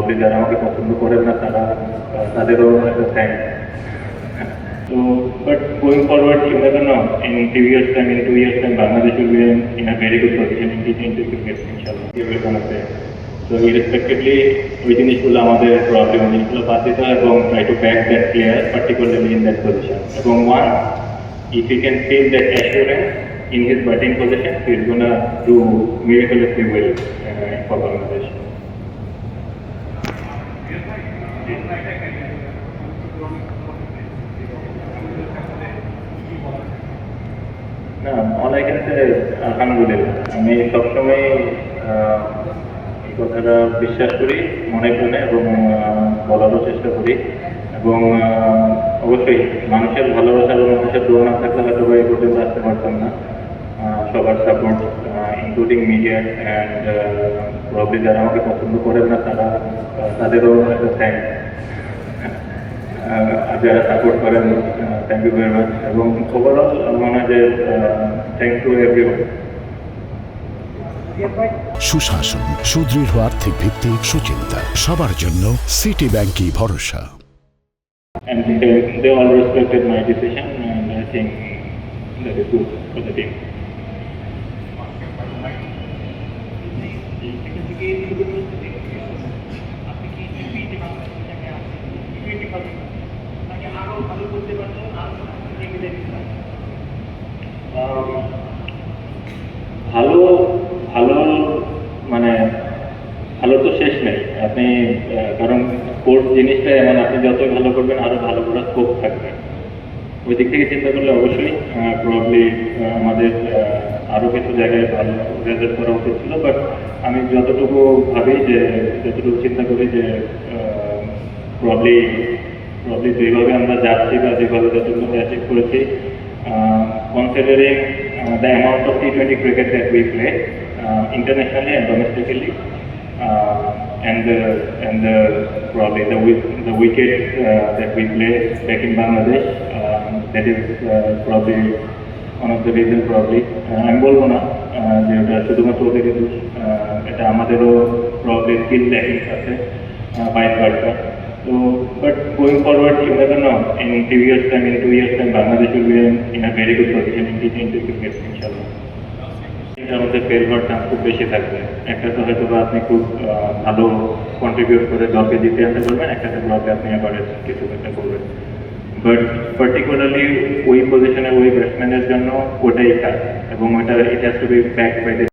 Probably যারা আমাকে পছন্দ করেন না তাদেরও একটা thank. So, but going forward, you never know. In 3 years' time, in 2 years' time, Bangladesh will be in a very good position in T20 cricket, inshallah. Everyone say. So, irrespectively, ওই জিনিসগুলো আমাদের প্রবলেম জিনিসগুলো বাদ দিতে হয় এবং try to back that player, particularly in that position. এবং one, if he can feel that assurance in his batting position, he is gonna do miraculously well for Bangladesh. না, all I can say is, আলহামদুলিল্লাহ। আমি সবসময় এই কথাটা বিশ্বাস করি মনে প্রাণে এবং বলারও চেষ্টা করি এবং অবশ্যই মানুষের ভালোবাসা এবং মানুষের দোয়া না থাকলে হয়তো এই পর্যন্ত আসতে পারতাম না। সবার support including media and probably যারা আমাকে পছন্দ করেন না তাদেরও একটা থ্যাংক। যারা সাপোর্ট করেন থ্যাংক ইউ ভেরি মাচ এবং ওভারঅল মনে হয় যে থ্যাংক টু এভরিওয়ান। সুশাসন, সুদৃঢ় আর্থিক ভিত্তি, সুচিন্তা, সবার জন্য সিটি ব্যাংকই ভরসা। And they all respected my decision and I think that is good for the team. ভালো ভালো মানে ভালো তো শেষ নেই আপনি, কারণ স্পোর্টস জিনিসটা এমন আপনি যতই ভালো করবেন আরও ভালো করার স্কোপ থাকবে। ওই দিক থেকে চিন্তা করলে অবশ্যই প্রবলি আমাদের আরও কিছু জায়গায় ভালো রেজাল্ট করা উচিত ছিল, বাট আমি যতটুকু ভাবি যে যতটুকু চিন্তা করি যে প্রবলি যেভাবে আমরা যাচ্ছি বা যেভাবে যতটুকু অ্যাচিভ করেছি, considering the amount of T20 cricket that we play internationally and domestically, and probably the wickets that we play back in Bangladesh, that is probably one of the reason probably. আমি বলবো না যে ওটা শুধুমাত্র ওদের দোষ, এটা আমাদেরও probably স্কিল ল্যাকিং আছে vice versa. So, but going forward, you never know. In 3 years' time, in 2 years' time, Bangladesh will be in a very good position in T20 cricket, inshallah. আমাদের ফেল হওয়ার chance খুব বেশি থাকবে। একটা তো হয়তো বা আপনি খুব ভালো কন্ট্রিবিউট করে দলকে জিতে আনতে পারবেন, একটা দলকে আপনি আবার কিছু একটা করবেন, বাট পার্টিকুলারলি ওই পজিশনে ওই ব্যাটসম্যানের জন্য ওটাই কাজ এবং ওটা it has to be backed by the